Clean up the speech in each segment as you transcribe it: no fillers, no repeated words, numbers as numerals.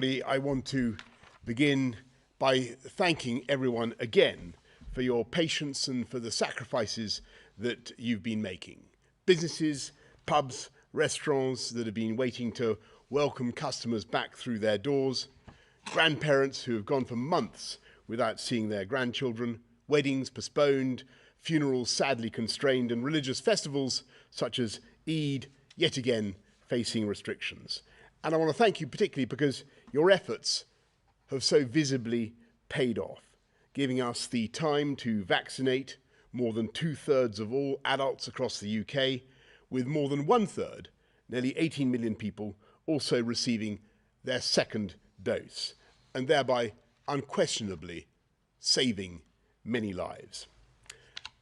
I want to begin by thanking everyone again for your patience and for the sacrifices that you've been making. Businesses, pubs, restaurants that have been waiting to welcome customers back through their doors, grandparents who have gone for months without seeing their grandchildren, weddings postponed, funerals sadly constrained, and religious festivals such as Eid yet again facing restrictions. And I want to thank you particularly because your efforts have so visibly paid off, giving us the time to vaccinate more than 2/3 of all adults across the UK, with more than 1/3, nearly 18 million people, also receiving their second dose, and thereby unquestionably saving many lives.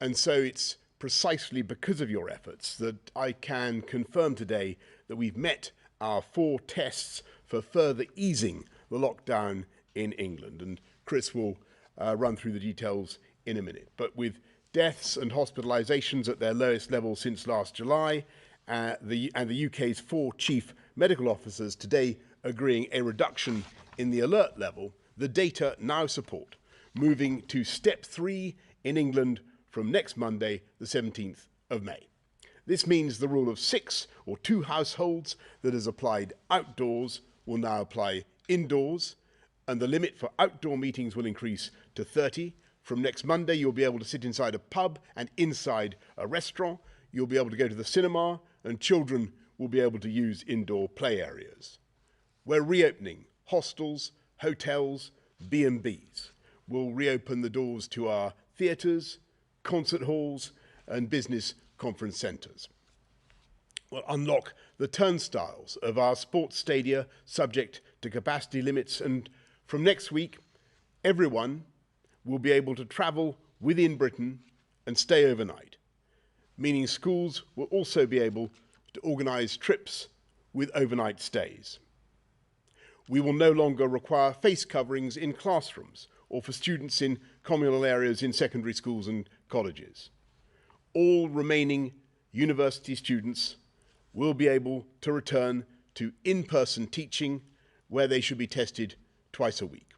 And so it's precisely because of your efforts that I can confirm today that we've met our 4 tests for further easing the lockdown in England. And Chris will run through the details in a minute. But with deaths and hospitalisations at their lowest level since last July, and the UK's 4 chief medical officers today agreeing a reduction in the alert level, the data now support moving to step 3 in England from next Monday, the 17th of May. This means the rule of 6 or 2 households that has applied outdoors will now apply indoors, and the limit for outdoor meetings will increase to 30. From next Monday, you'll be able to sit inside a pub and inside a restaurant. You'll be able to go to the cinema, and children will be able to use indoor play areas. We're reopening hostels, hotels, B&Bs. We'll reopen the doors to our theatres, concert halls, and business conference centres. We'll unlock the turnstiles of our sports stadia subject to capacity limits, and from next week, everyone will be able to travel within Britain and stay overnight, meaning schools will also be able to organise trips with overnight stays. We will no longer require face coverings in classrooms or for students in communal areas in secondary schools and colleges. All remaining university students will be able to return to in-person teaching where they should be tested twice a week.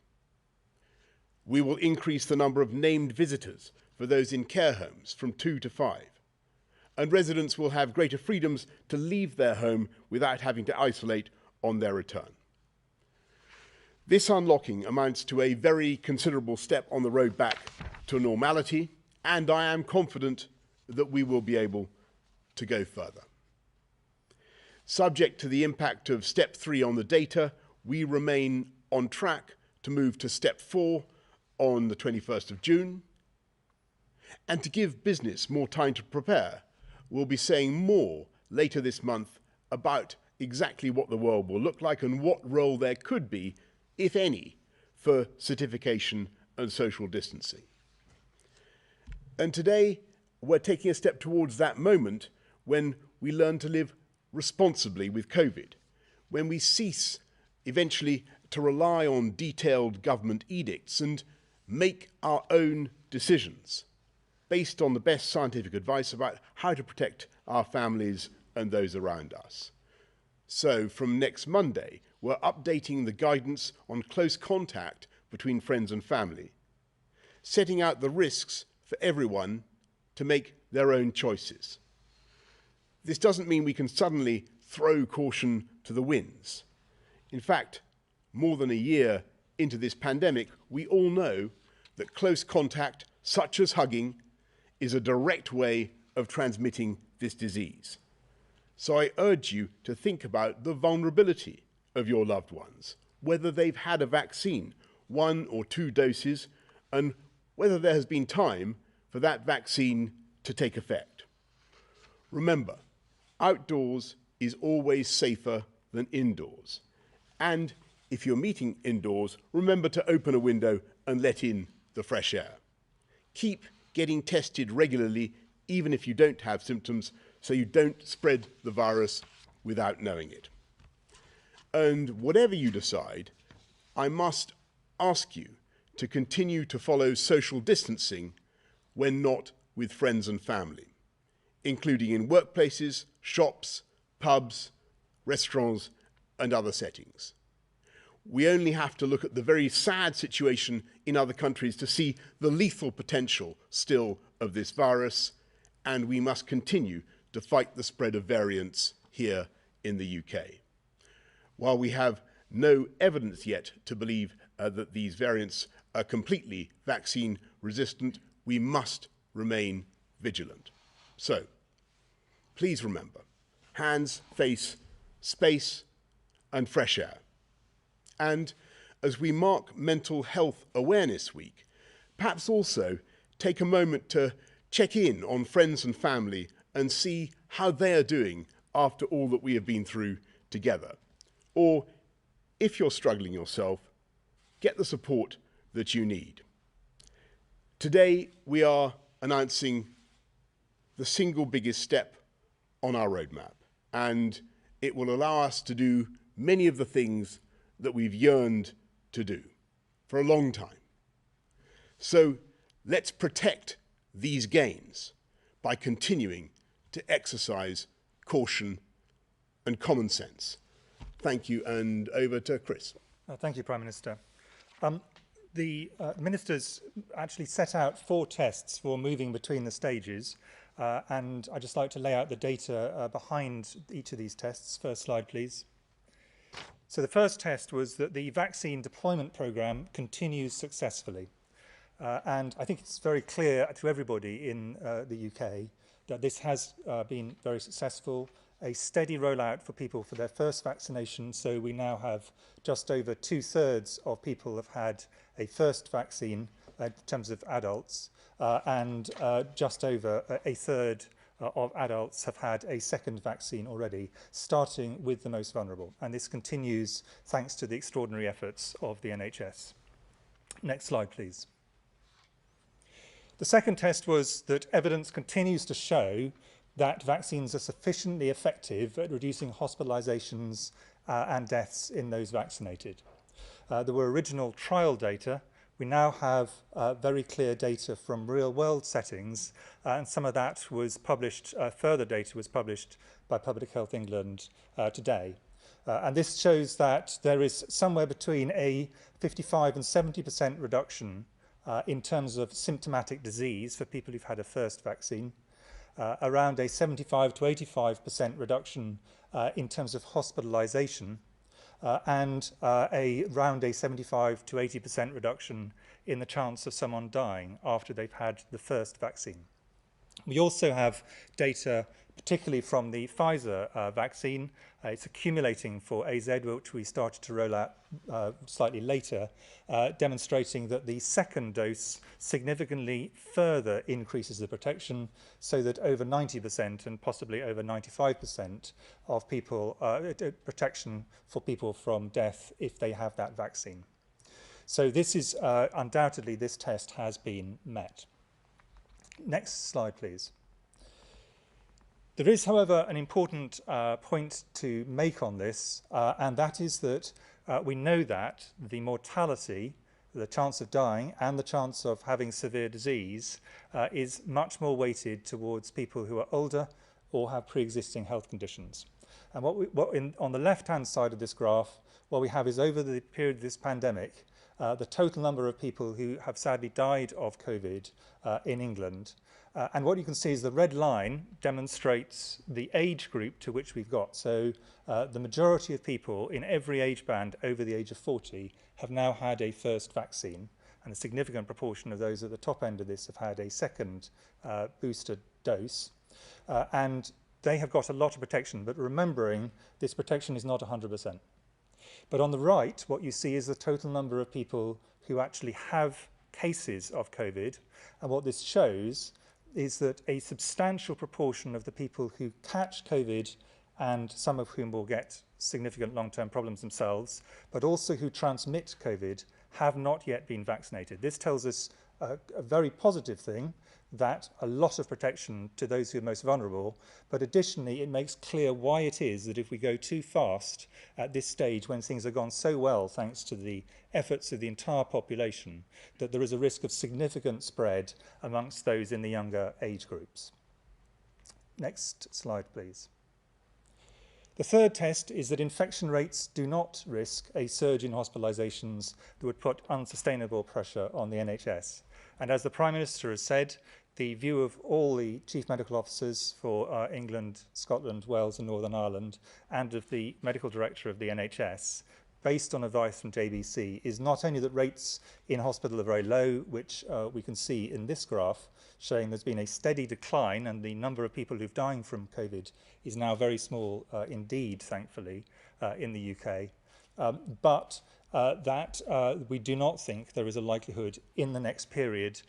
We will increase the number of named visitors for those in care homes from 2 to 5, and residents will have greater freedoms to leave their home without having to isolate on their return. This unlocking amounts to a very considerable step on the road back to normality, and I am confident that we will be able to go further. Subject to the impact of step 3 on the data, we remain on track to move to step 4 on the 21st of June. And to give business more time to prepare, we'll be saying more later this month about exactly what the world will look like and what role there could be, if any, for certification and social distancing. And today, we're taking a step towards that moment when we learn to live responsibly with COVID, when we cease eventually to rely on detailed government edicts and make our own decisions based on the best scientific advice about how to protect our families and those around us. So from next Monday, we're updating the guidance on close contact between friends and family, setting out the risks for everyone to make their own choices. This doesn't mean we can suddenly throw caution to the winds. In fact, more than a year into this pandemic, we all know that close contact, such as hugging, is a direct way of transmitting this disease. So I urge you to think about the vulnerability of your loved ones, whether they've had a vaccine, 1 or 2 doses, and whether there has been time for that vaccine to take effect. Remember, outdoors is always safer than indoors. And if you're meeting indoors, remember to open a window and let in the fresh air. Keep getting tested regularly, even if you don't have symptoms, so you don't spread the virus without knowing it. And whatever you decide, I must ask you to continue to follow social distancing when not with friends and family, including in workplaces, shops, pubs, restaurants, and other settings. we only have to look at the very sad situation in other countries to see the lethal potential still of this virus, and we must continue to fight the spread of variants here in the UK. While we have no evidence yet to believe that these variants are completely vaccine resistant, we must remain vigilant. So, please remember, hands, face, space, and fresh air. And as we mark Mental Health Awareness Week, perhaps also take a moment to check in on friends and family and see how they are doing after all that we have been through together. Or, if you're struggling yourself, get the support that you need. Today, we are announcing the single biggest step on our roadmap, and it will allow us to do many of the things that we've yearned to do for a long time. So let's protect these gains by continuing to exercise caution and common sense. Thank you, and over to Chris. Thank you, Prime Minister. The ministers actually set out 4 tests for moving between the stages, and I'd just like to lay out the data behind each of these tests. First slide, please. So the first test was that the vaccine deployment programme continues successfully. And I think it's very clear to everybody in the UK that this has been very successful. A steady rollout for people for their first vaccination. So we now have just over 2/3 of people have had a first vaccine in terms of adults, and just over 1/3 of adults have had a second vaccine already, starting with the most vulnerable. And this continues thanks to the extraordinary efforts of the NHS. Next slide, please. The second test was that evidence continues to show that vaccines are sufficiently effective at reducing hospitalizations and deaths in those vaccinated. There were original trial data. We now have very clear data from real-world settings, and some of that was published, further data was published by Public Health England today. And this shows that there is somewhere between a 55% and 70% reduction in terms of symptomatic disease for people who've had a first vaccine, around a 75% to 85% reduction in terms of hospitalization, and around a 75% to 80% reduction in the chance of someone dying after they've had the first vaccine. We also have data, particularly from the Pfizer vaccine. It's accumulating for AZ, which we started to roll out slightly later, demonstrating that the second dose significantly further increases the protection, so that over 90% and possibly over 95% of people, protection for people from death if they have that vaccine. So this is undoubtedly, this test has been met. Next slide, please. There is, however, an important point to make on this, and that is that we know that the mortality, the chance of dying, and the chance of having severe disease is much more weighted towards people who are older or have pre-existing health conditions. And on the left-hand side of this graph, what we have is over the period of this pandemic, the total number of people who have sadly died of COVID in England. And what you can see is the red line demonstrates the age group to which we've got. So the majority of people in every age band over the age of 40 have now had a first vaccine, and a significant proportion of those at the top end of this have had a second booster dose. And they have got a lot of protection, but remembering this protection is not 100%. But on the right, what you see is the total number of people who actually have cases of COVID. And what this shows is that a substantial proportion of the people who catch COVID, and some of whom will get significant long-term problems themselves, but also who transmit COVID, have not yet been vaccinated. This tells us a very positive thing, that a lot of protection to those who are most vulnerable, but additionally it makes clear why it is that if we go too fast at this stage when things have gone so well thanks to the efforts of the entire population, that there is a risk of significant spread amongst those in the younger age groups. Next slide, please. The third test is that infection rates do not risk a surge in hospitalisations that would put unsustainable pressure on the NHS. And as the Prime Minister has said, the view of all the Chief Medical Officers for England, Scotland, Wales and Northern Ireland, and of the Medical Director of the NHS, based on advice from JBC, is not only that rates in hospital are very low, which we can see in this graph, showing there's been a steady decline and the number of people who've dying from COVID is now very small indeed, thankfully, in the UK, but that we do not think there is a likelihood in the next period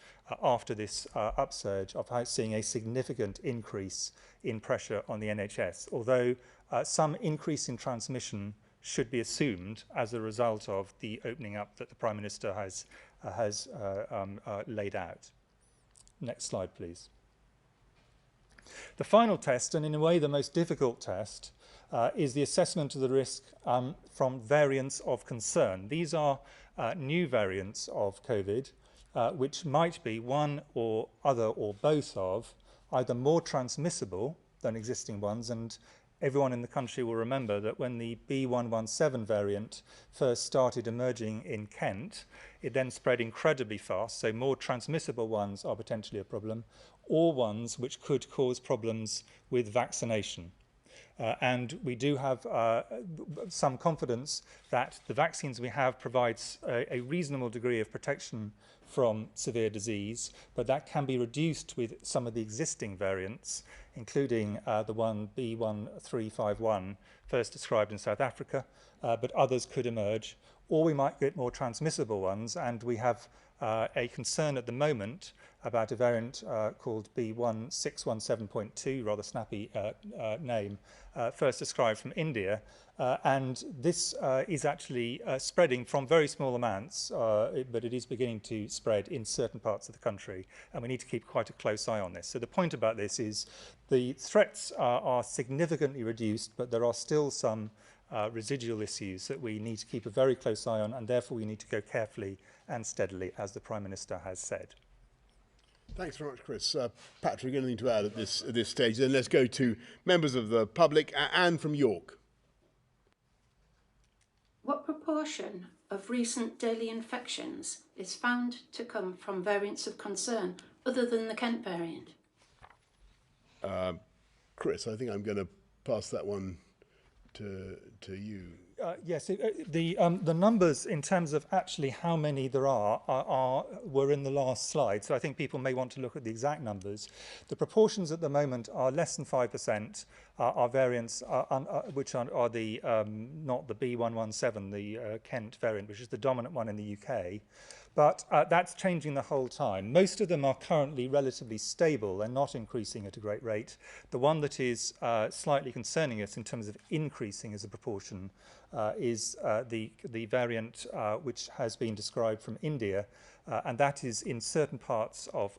after this upsurge of seeing a significant increase in pressure on the NHS, although some increase in transmission should be assumed as a result of the opening up that the Prime Minister has laid out. Next slide, please. The final test, and in a way the most difficult test, is the assessment of the risk from variants of concern. These are new variants of COVID, which might be one or other or both of either more transmissible than existing ones, and everyone in the country will remember that when the B117 variant first started emerging in Kent, it then spread incredibly fast, so more transmissible ones are potentially a problem, or ones which could cause problems with vaccination. And we do have some confidence that the vaccines we have provides a reasonable degree of protection from severe disease, but that can be reduced with some of the existing variants, including the one B1351 first described in South Africa, but others could emerge, or we might get more transmissible ones, and we have a concern at the moment about a variant called B1617.2, rather snappy name, first described from India. And this is actually spreading from very small amounts, but it is beginning to spread in certain parts of the country, and we need to keep quite a close eye on this. So the point about this is the threats are significantly reduced, but there are still some residual issues that we need to keep a very close eye on, and therefore we need to go carefully and steadily, as the Prime Minister has said. Thanks very much, Chris. Patrick, anything to add at this stage? Then let's go to members of the public. Anne from York. What proportion of recent daily infections is found to come from variants of concern other than the Kent variant? Chris, I think I'm going to pass that one to you. Yes, the numbers in terms of actually how many there were in the last slide, so I think people may want to look at the exact numbers. The proportions at the moment are less than 5%, are variants which are the not the B117, the Kent variant, which is the dominant one in the UK. But that's changing the whole time. Most of them are currently relatively stable and not increasing at a great rate. The one that is slightly concerning us in terms of increasing as a proportion is the variant which has been described from India, and that is in certain parts of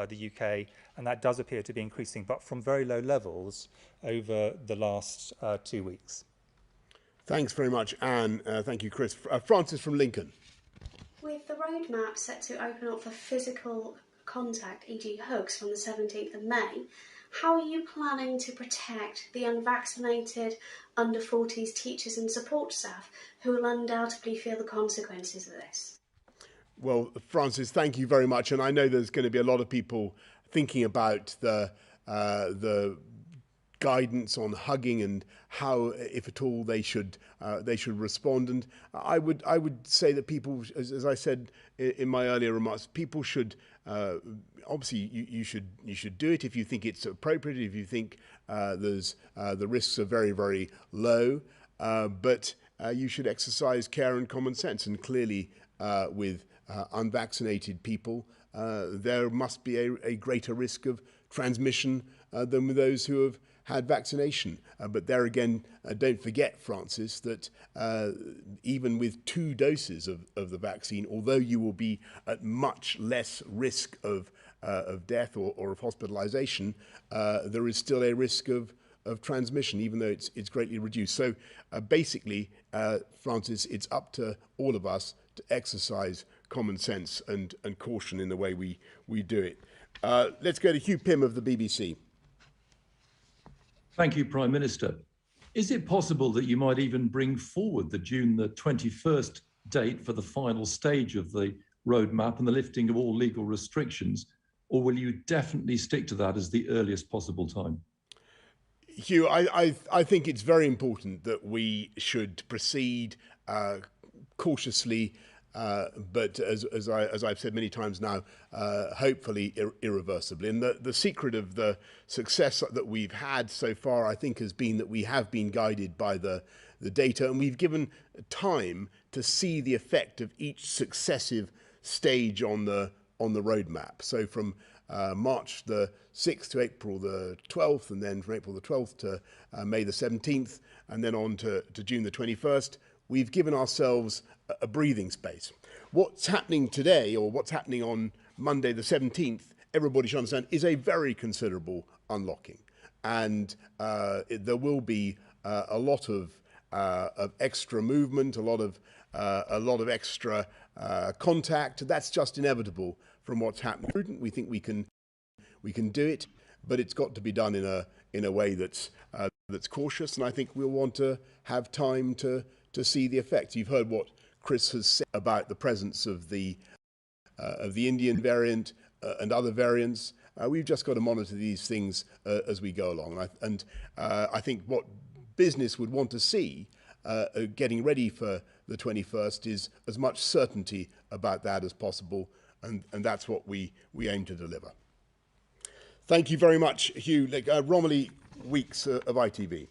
the UK, and that does appear to be increasing, but from very low levels over the last 2 weeks. Thanks very much, Anne. Thank you, Chris. Francis from Lincoln. With the roadmap set to open up for physical contact, e.g. hugs, from the 17th of May, how are you planning to protect the unvaccinated under 40s teachers and support staff who will undoubtedly feel the consequences of this? Well, Francis, thank you very much. And I know there's going to be a lot of people thinking about the guidance on hugging and how, if at all, they should respond. And I would say that people, as I said in my earlier remarks, people should obviously you should do it if you think it's appropriate, if you think the risks are very, very low, but you should exercise care and common sense. And clearly, with unvaccinated people, there must be a greater risk of transmission than with those who have had vaccination. But there again, don't forget, Francis, that even with 2 doses of the vaccine, although you will be at much less risk of death or of hospitalization, there is still a risk of transmission, even though it's greatly reduced. So basically, Francis, it's up to all of us to exercise common sense and caution in the way we do it. Let's go to Hugh Pym of the BBC. Thank you, Prime Minister. Is it possible that you might even bring forward the June the 21st date for the final stage of the roadmap and the lifting of all legal restrictions, or will you definitely stick to that as the earliest possible time? Hugh, I think it's very important that we should proceed cautiously, but as I've said many times now, hopefully irreversibly. And the secret of the success that we've had so far, I think, has been that we have been guided by the data, and we've given time to see the effect of each successive stage on the roadmap. So from March the 6th to April the 12th, and then from April the 12th to May the 17th, and then on to June the 21st, we've given ourselves a breathing space. What's happening today, or what's happening on Monday the 17th, everybody should understand, is a very considerable unlocking. And there will be a lot of extra movement, a lot of extra contact. That's just inevitable from what's happening. We think we can do it, but it's got to be done in a way that's cautious. And I think we'll want to have time to see the effect. You've heard what Chris has said about the presence of the Indian variant and other variants. We've just got to monitor these things as we go along. And I think what business would want to see getting ready for the 21st is as much certainty about that as possible, and that's what we aim to deliver. Thank you very much, Hugh. Romilly Weeks of ITV.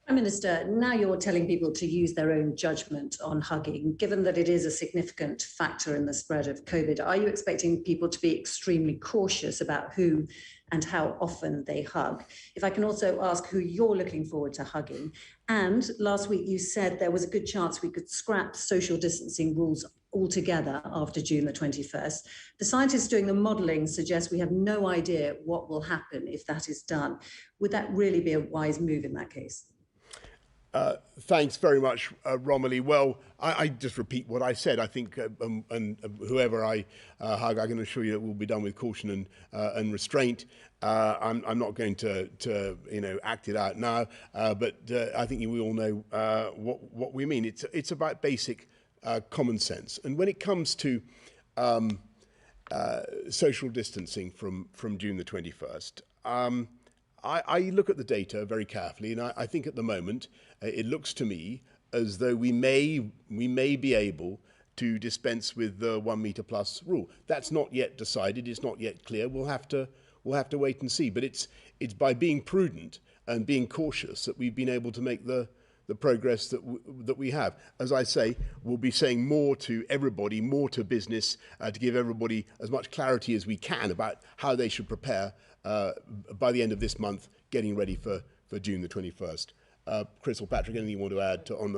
Prime Minister, now you're telling people to use their own judgment on hugging. Given that it is a significant factor in the spread of COVID, are you expecting people to be extremely cautious about who and how often they hug? If I can also ask who you're looking forward to hugging. And last week you said there was a good chance we could scrap social distancing rules altogether after June the 21st. The scientists doing the modelling suggest we have no idea what will happen if that is done. Would that really be a wise move in that case? Thanks very much, Romilly. Well, I just repeat what I said. I think, and whoever I hug, I can assure you it will be done with caution and restraint. I'm not going to act it out now, but I think we all know what we mean. It's about basic common sense. And when it comes to social distancing from June the 21st, I look at the data very carefully, and I think at the moment it looks to me as though we may be able to dispense with the 1 metre plus rule. That's not yet decided. It's not yet clear. We'll have to wait and see. But it's by being prudent and being cautious that we've been able to make the progress that we have. As I say, we'll be saying more to everybody, more to business, to give everybody as much clarity as we can about how they should prepare by the end of this month, getting ready for June the 21st. Chris or Patrick, anything you want to add on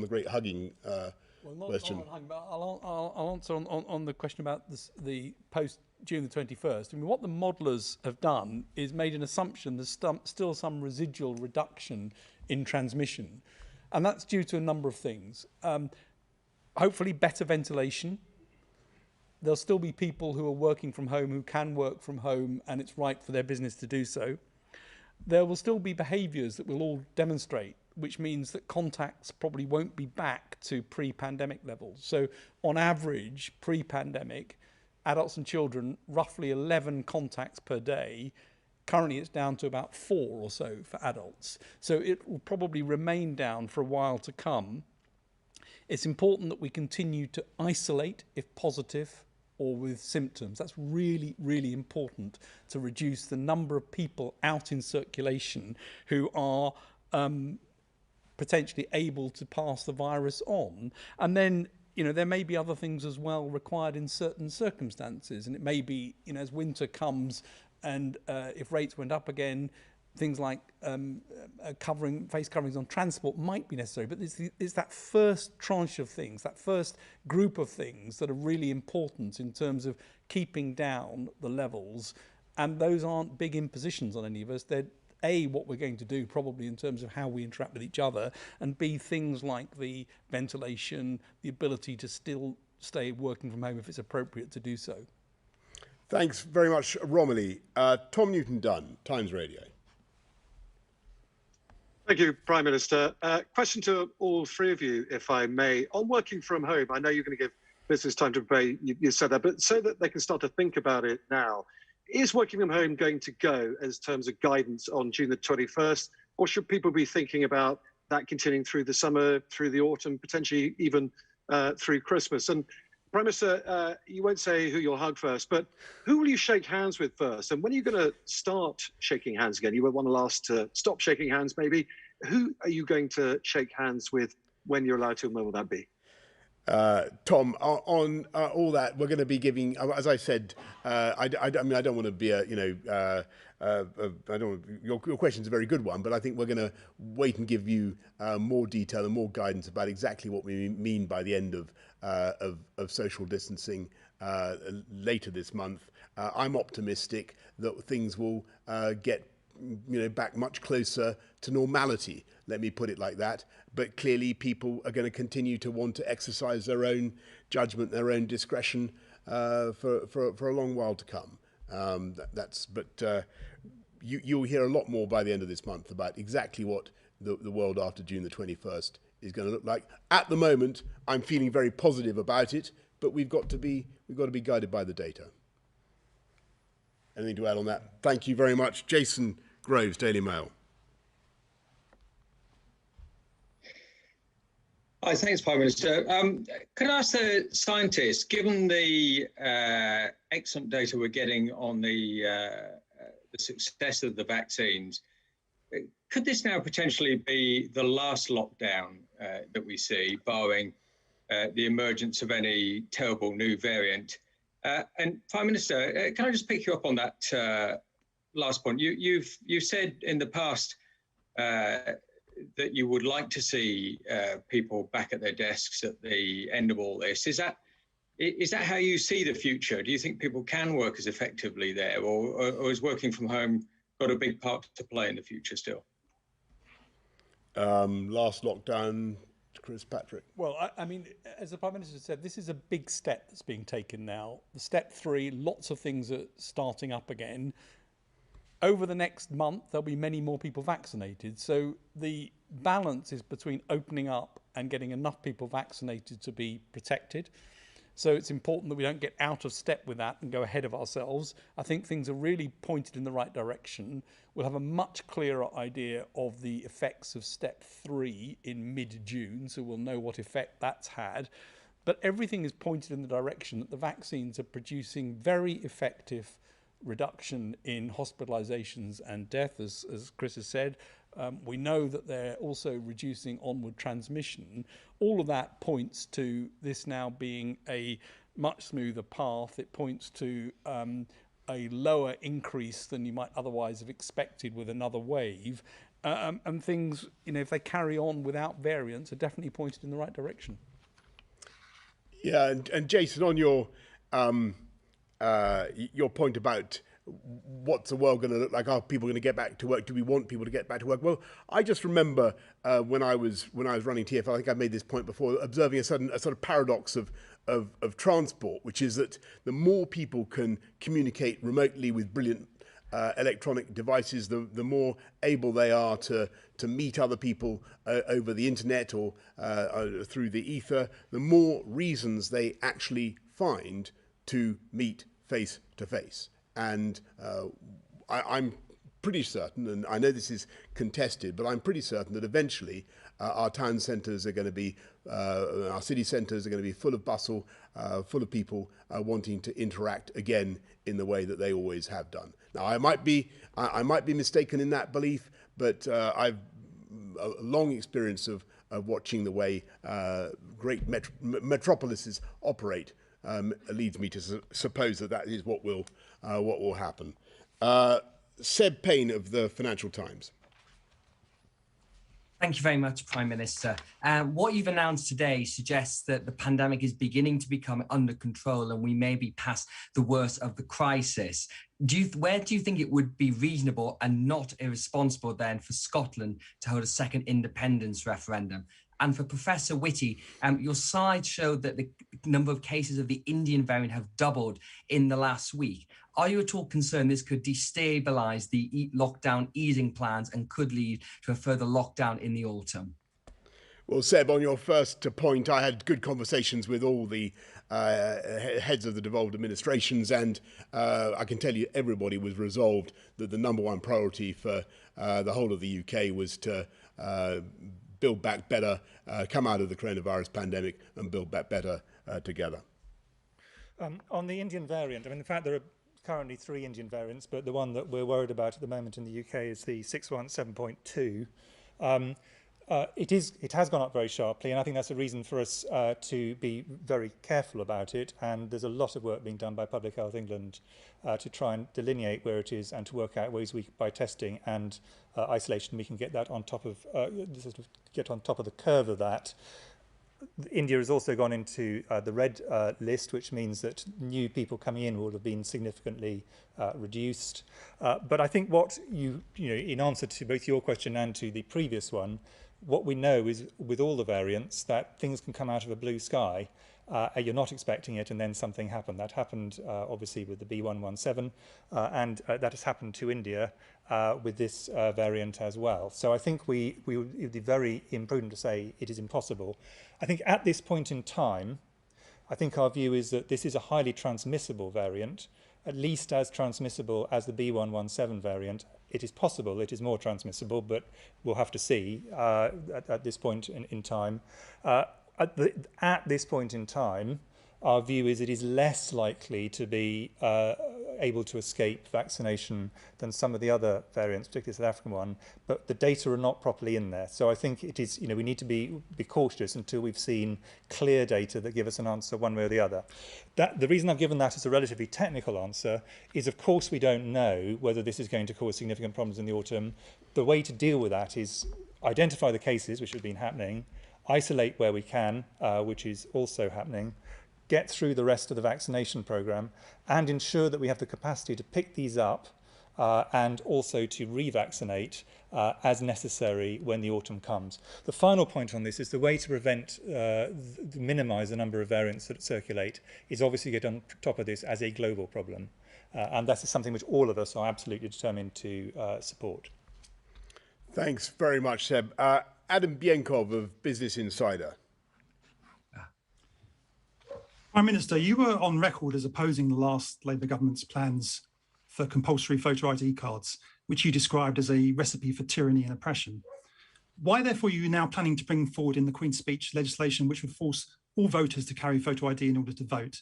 the great hugging question? Not on hugging, but I'll answer on the question about the post June the 21st. I mean, what the modellers have done is made an assumption there's still some residual reduction in transmission, and that's due to a number of things. Hopefully better ventilation. There'll still be people who are working from home who can work from home, and it's right for their business to do so. There will still be behaviours that we'll all demonstrate, which means that contacts probably won't be back to pre-pandemic levels. So on average, pre-pandemic, adults and children, roughly 11 contacts per day. Currently, it's down to about 4 or so for adults. So it will probably remain down for a while to come. It's important that we continue to isolate if positive or with symptoms. That's really, really important to reduce the number of people out in circulation who are potentially able to pass the virus on. And then, there may be other things as well required in certain circumstances. And it may be, as winter comes and if rates went up again, things like face coverings on transport might be necessary, but it's that first tranche of things, that first group of things that are really important in terms of keeping down the levels, and those aren't big impositions on any of us. They're A, what we're going to do probably in terms of how we interact with each other, and B, things like the ventilation, the ability to still stay working from home if it's appropriate to do so. Thanks very much, Romilly. Tom Newton-Dunn, Times Radio. Thank you, Prime Minister. Question to all three of you, if I may. On working from home, I know you're going to give business time to prepare, you said that, but so that they can start to think about it now, is working from home going to go as terms of guidance on June the 21st, or should people be thinking about that continuing through the summer, through the autumn, potentially even through Christmas? And Prime Minister, you won't say who you'll hug first, but who will you shake hands with first? And when are you going to start shaking hands again? You won't want to last to stop shaking hands, maybe. Who are you going to shake hands with when you're allowed to, and when will that be? Tom, on all that, we're going to be giving, as I said, I mean, I don't want to be a, I don't. Your question's a very good one, but I think we're going to wait and give you more detail and more guidance about exactly what we mean by the end of social distancing later this month. I'm optimistic that things will get back much closer to normality. Let me put it like that. But clearly, people are going to continue to want to exercise their own judgment, their own discretion for a long while to come. You'll hear a lot more by the end of this month about exactly what the world after June the 21st is going to look like. At the moment, I'm feeling very positive about it, but we've got to be guided by the data. Anything to add on that? Thank you very much, Jason Groves, Daily Mail. Hi, thanks, Prime Minister. Can I ask the scientists, given the excellent data we're getting on the success of the vaccines, could this now potentially be the last lockdown that we see, barring the emergence of any terrible new variant? And Prime Minister, can I just pick you up on that last point? You've said in the past that you would like to see people back at their desks at the end of all this. Is that how you see the future? Do you think people can work as effectively there, or is working from home got a big part to play in the future still? Last lockdown, Chris Patrick. Well, I mean, as the Prime Minister said, this is a big step that's being taken now. The step 3, lots of things are starting up again. Over the next month, there'll be many more people vaccinated. So the balance is between opening up and getting enough people vaccinated to be protected. So it's important that we don't get out of step with that and go ahead of ourselves. I think things are really pointed in the right direction. We'll have a much clearer idea of the effects of step 3 in mid-June, so we'll know what effect that's had. But everything is pointed in the direction that the vaccines are producing very effective reduction in hospitalizations and death, as Chris has said. We know that they're also reducing onward transmission. All of that points to this now being a much smoother path. It points to a lower increase than you might otherwise have expected with another wave. And things, if they carry on without variants, are definitely pointed in the right direction. Yeah, and Jason, on your point about what's the world going to look like? Are people going to get back to work? Do we want people to get back to work? Well, I just remember when I was running TfL, I think I made this point before, observing a sort of paradox of transport, which is that the more people can communicate remotely with brilliant electronic devices, the more able they are to meet other people over the internet or through the ether, the more reasons they actually find to meet face to face. And I'm pretty certain, and I know this is contested, but I'm pretty certain that eventually our town centres are going to be, our city centres are going to be full of bustle, full of people wanting to interact again in the way that they always have done. Now, I might be mistaken in that belief, but I've a long experience of watching the way great metropolises operate. Leads me to suppose that is what will happen. Seb Payne of the Financial Times. Thank you very much, Prime Minister. What you've announced today suggests that the pandemic is beginning to become under control and we may be past the worst of the crisis. Where do you think it would be reasonable and not irresponsible then for Scotland to hold a second independence referendum? And for Professor Whitty, your slides showed that the number of cases of the Indian variant have doubled in the last week. Are you at all concerned this could destabilise the lockdown easing plans and could lead to a further lockdown in the autumn? Well, Seb, on your first point, I had good conversations with all the heads of the devolved administrations, and I can tell you everybody was resolved that the number one priority for the whole of the UK was to build back better, come out of the coronavirus pandemic and build back better together. On the Indian variant, I mean, in fact, there are currently 3 Indian variants, but the one that we're worried about at the moment in the UK is the 617.2. It has gone up very sharply, and I think that's a reason for us to be very careful about it. And there's a lot of work being done by Public Health England to try and delineate where it is and to work out ways by testing and isolation we can get that on top of get on top of the curve of that. India has also gone into the red list, which means that new people coming in will have been significantly reduced. But I think what you know, in answer to both your question and to the previous one, what we know is with all the variants that things can come out of a blue sky. You're not expecting it, and then something happened. That happened obviously with the B117, and that has happened to India with this variant as well. So I think it would be very imprudent to say it is impossible. I think at this point in time, I think our view is that this is a highly transmissible variant, at least as transmissible as the B117 variant. It is possible it is more transmissible, but we'll have to see at this point in time. At this point in time, our view is it is less likely to be able to escape vaccination than some of the other variants, particularly the South African one, but the data are not properly in there. So I think it is, we need to be cautious until we've seen clear data that give us an answer one way or the other. The reason I've given that as a relatively technical answer is, of course, we don't know whether this is going to cause significant problems in the autumn. The way to deal with that is identify the cases, which have been happening, isolate where we can, which is also happening, get through the rest of the vaccination programme, and ensure that we have the capacity to pick these up and also to revaccinate as necessary when the autumn comes. The final point on this is the way to prevent, minimise the number of variants that circulate is obviously get on top of this as a global problem. And that is something which all of us are absolutely determined to support. Thanks very much, Seb. Adam Bienkov of Business Insider. Prime Minister, you were on record as opposing the last Labour government's plans for compulsory photo ID cards, which you described as a recipe for tyranny and oppression. Why, therefore, are you now planning to bring forward in the Queen's Speech legislation which would force all voters to carry photo ID in order to vote?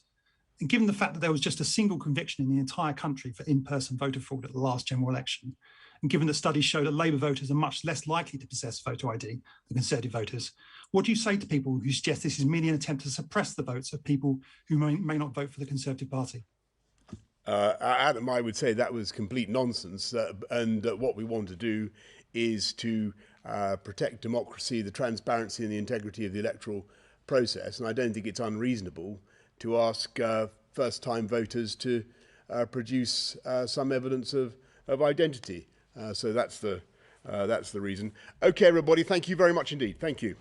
And given the fact that there was just a single conviction in the entire country for in-person voter fraud at the last general election, and given that studies show that Labour voters are much less likely to possess photo ID than Conservative voters, what do you say to people who suggest this is merely an attempt to suppress the votes of people who may not vote for the Conservative Party? Adam, I would say that was complete nonsense. And what we want to do is to protect democracy, the transparency and the integrity of the electoral process. And I don't think it's unreasonable to ask first-time voters to produce some evidence of identity. So that's the reason. Okay, everybody, thank you very much indeed. Thank you.